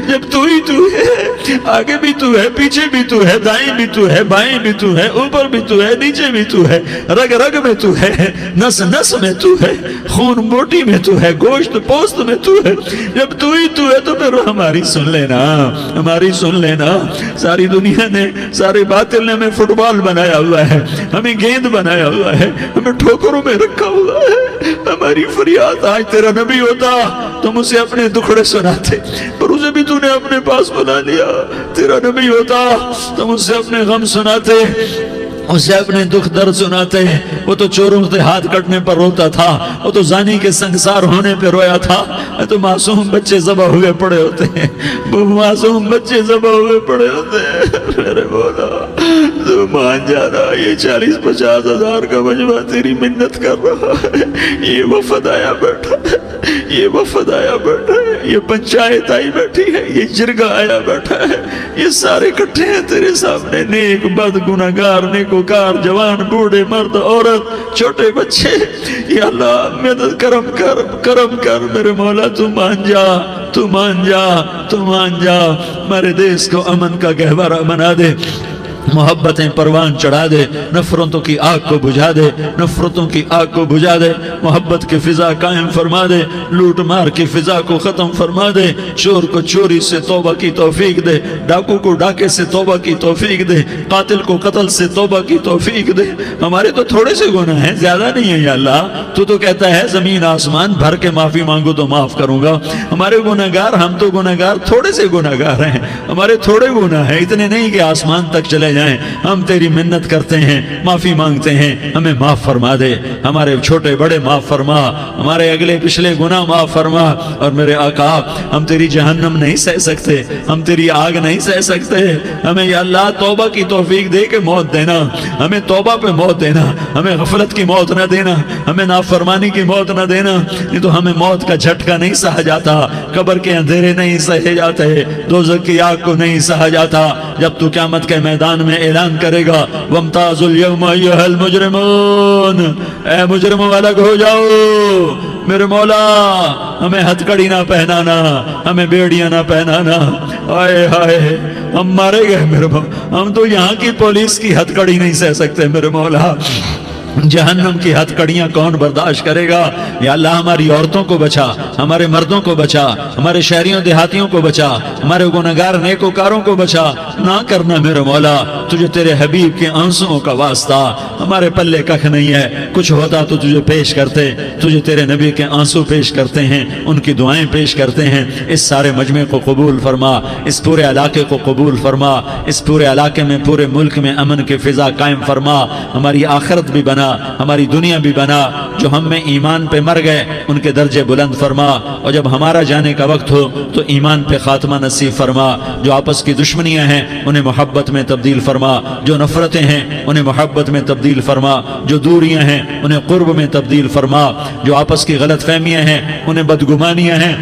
جب تو ہی تو ہے، آگے بھی تو ہے، پیچھے بھی تو ہے، دائیں بھی تو ہے، بائیں بھی تو ہے، اوپر بھی تو ہے، نیچے بھی تو ہے، رگ رگ میں تو ہے، نس نس میں تو ہے، خون بوٹی میں تو ہے، گوشت پوست میں تو ہے۔ جب تو ہی تو ہے تو پھر ہماری سن لینا، ہماری سن لینا۔ ساری دنیا نے، سارے باطل نے ہمیں فٹ بال بنایا ہوا ہے، ہمیں گیند بنایا ہوا ہے، ہمیں ٹھوکروں میں رکھا ہوا ہے، ہماری فریاد. آج تیرا نبی ہوتا تم اسے اپنے دکھڑے سناتے، پر اسے بھی تو نے اپنے پاس بنا لیا. تیرا نبی ہوتا تم اسے اپنے غم سناتے، اسے اپنے دکھ درد سناتے. وہ تو چوروں سے ہاتھ کٹنے پر روتا تھا، وہ تو زانی کے سنگسار ہونے پہ رویا تھا. تو معصوم بچے ذبح ہوئے پڑے ہوتے ہیں، وہ معصوم بچے ذبح ہوئے پڑے ہوتے ہیں. میرے مولا تو مان جا رہا، یہ 40-50 ہزار کا مجمع تیری منت کر رہا ہے. یہ وفد آیا بیٹھا ہے، یہ وفد آیا بیٹھا ہے، یہ پنچایت آئی بیٹھی ہے، یہ جرگہ آیا بیٹھا ہے. یہ سارے کٹھے ہیں تیرے سامنے، نیک بد گناہگار نیکوکار، جوان بوڑھے مرد عورت چھوٹے بچے. یا اللہ مدد کرم کر، کرم کر میرے مولا. تو مان جا، تو مان جا، تو مان جا. ہمارے دیس کو امن کا گہوارہ بنا دے، محبتیں پروان چڑھا دے، نفرتوں کی آگ کو بجھا دے، نفرتوں کی آگ کو بجھا دے. محبت کی فضا قائم فرما دے، لوٹ مار کی فضا کو ختم فرما دے. چور کو چوری سے توبہ کی توفیق دے، ڈاکو کو ڈاکے سے توبہ کی توفیق دے، قاتل کو قتل سے توبہ کی توفیق دے. ہمارے تو تھوڑے سے گناہ ہیں، زیادہ نہیں ہیں. یا اللہ تو کہتا ہے زمین آسمان بھر کے معافی مانگو تو معاف کروں گا. ہمارے گناہگار، ہم تو گناہگار تھوڑے سے گناہگار ہیں، ہمارے تھوڑے گناہ ہیں، اتنے نہیں کہ آسمان تک چلے جائیں. ہم تیری منت کرتے ہیں، معافی مانگتے ہیں، ہمیں معاف فرما دے. ہمارے چھوٹے بڑے معاف فرما، ہمارے اگلے پچھلے گناہ معاف فرما. اور میرے آقا ہم تیری جہنم نہیں سہ سکتے، ہم تیری آگ نہیں سہ سکتے. ہمیں یا اللہ توبہ کی توفیق دے کے موت دینا، ہمیں توبہ پہ موت دینا، ہمیں غفلت کی موت نہ دینا، ہمیں نافرمانی کی موت نہ دینا. نہیں تو ہمیں موت کا جھٹکا نہیں سہا جاتا، قبر کے اندھیرے نہیں سہے جاتے، دوزخ کی آگ کو نہیں سہا جاتا. جب تو قیامت کے میدان میں اعلان کرے گا وَامْتَازُوا الْيَوْمَ أَيُّهَا الْمُجْرِمُونَ، اے مجرموں الگ ہو جاؤ. میرے مولا ہمیں ہتھ کڑی نہ پہنانا، ہمیں بیڑیاں نہ پہنانا. آئے ہائے ہم مارے گئے میرے مولا، ہم تو یہاں کی پولیس کی ہتھ کڑی نہیں سہ سکتے میرے مولا. جہنم کی ہتھ کڑیاں کون برداشت کرے گا؟ یا اللہ ہماری عورتوں کو بچا، ہمارے مردوں کو بچا، ہمارے شہریوں دیہاتیوں کو بچا، ہمارے گنہگار نیکوکاروں کو بچا. نہ کرنا میرے مولا، تجھے تیرے حبیب کے آنسوؤں کا واسطہ. ہمارے پلے ککھ نہیں ہے، کچھ ہوتا تو تجھے پیش کرتے، تجھے تیرے نبی کے آنسو پیش کرتے ہیں، ان کی دعائیں پیش کرتے ہیں. اس سارے مجمع کو قبول فرما، اس پورے علاقے کو قبول فرما، اس پورے علاقے میں پورے ملک میں امن کی فضا قائم فرما. ہماری آخرت بھی بنا، ہماری دنیا بھی بنا. جو ہم میں ایمان پہ مر گئے ان کے درجے بلند فرما، اور جب ہمارا جانے کا وقت ہو تو ایمان پہ خاتمہ نصیب فرما. جو آپس کی دشمنیاں ہیں انہیں محبت میں تبدیل فرما، جو نفرتیں ہیں انہیں محبت میں تبدیل فرما، جو دوریاں ہیں انہیں قرب میں تبدیل فرما، جو آپس کی غلط فہمیاں ہیں انہیں بدگمانیاں ہیں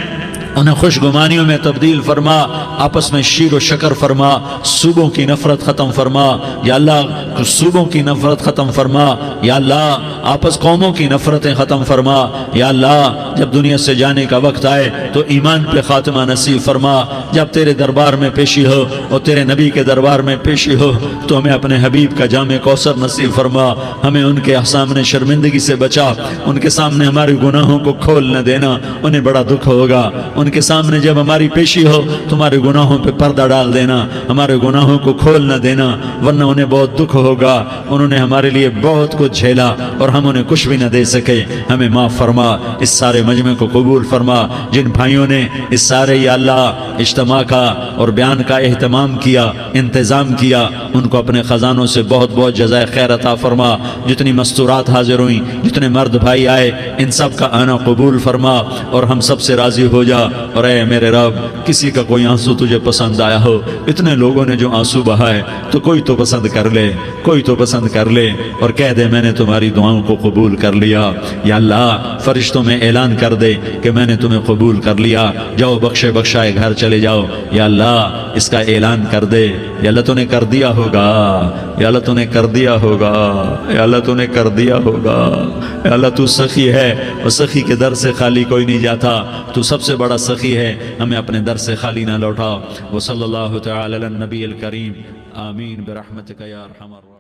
انہیں خوش گمانیوں میں تبدیل فرما. آپس میں شیر و شکر فرما، صوبوں کی نفرت ختم فرما. یا اللہ صوبوں کی نفرت ختم فرما. یا اللہ آپس قوموں کی نفرتیں ختم فرما. یا اللہ جب دنیا سے جانے کا وقت آئے تو ایمان پہ خاتمہ نصیب فرما. جب تیرے دربار میں پیشی ہو اور تیرے نبی کے دربار میں پیشی ہو تو ہمیں اپنے حبیب کا جام کوثر نصیب فرما. ہمیں ان کے سامنے شرمندگی سے بچا، ان کے سامنے ہمارے گناہوں کو کھول نہ دینا، انہیں بڑا دکھ ہوگا. ان کے سامنے جب ہماری پیشی ہو تمہارے گناہوں پہ پردہ ڈال دینا، ہمارے گناہوں کو کھول نہ دینا، ورنہ انہیں بہت دکھ ہوگا. انہوں نے ہمارے لیے بہت کچھ جھیلا اور ہم انہیں کچھ بھی نہ دے سکے. ہمیں معاف فرما، اس سارے مجمع کو قبول فرما. جن بھائیوں نے اس سارے یا اللہ اجتماع کا اور بیان کا اہتمام کیا، انتظام کیا، ان کو اپنے خزانوں سے بہت بہت جزائے خیر عطا فرما. جتنی مستورات حاضر ہوئیں، جتنے مرد بھائی آئے، ان سب کا آنا قبول فرما اور ہم سب سے راضی ہو جا. اور اے میرے رب کسی کا کوئی آنسو تجھے پسند آیا ہو، اتنے لوگوں نے جو آنسو بہائے تو کوئی تو پسند کر لے، کوئی تو پسند کر لے اور کہہ دے میں نے تمہاری دعاؤں کو قبول کر لیا. یا اللہ فرشتوں میں اعلان کر دے کہ میں نے تمہیں قبول کر لیا، جاؤ بخشے بخشائے گھر چلے جاؤ. یا اللہ اس کا اعلان کر دے. یا اللہ تو نے کر دیا ہوگا، یا اللہ تو نے کر دیا ہوگا، یا اللہ تو نے کر دیا ہوگا. یا اللہ تو سخی ہے اور سخی کے در سے خالی کوئی نہیں جاتا. تو سب سے بڑا سخی ہے، ہمیں اپنے در سے خالی نہ لوٹا. وصلی اللہ تعالی علی النبی الکریم. آمین برحمتک یا ارحم الراحمین.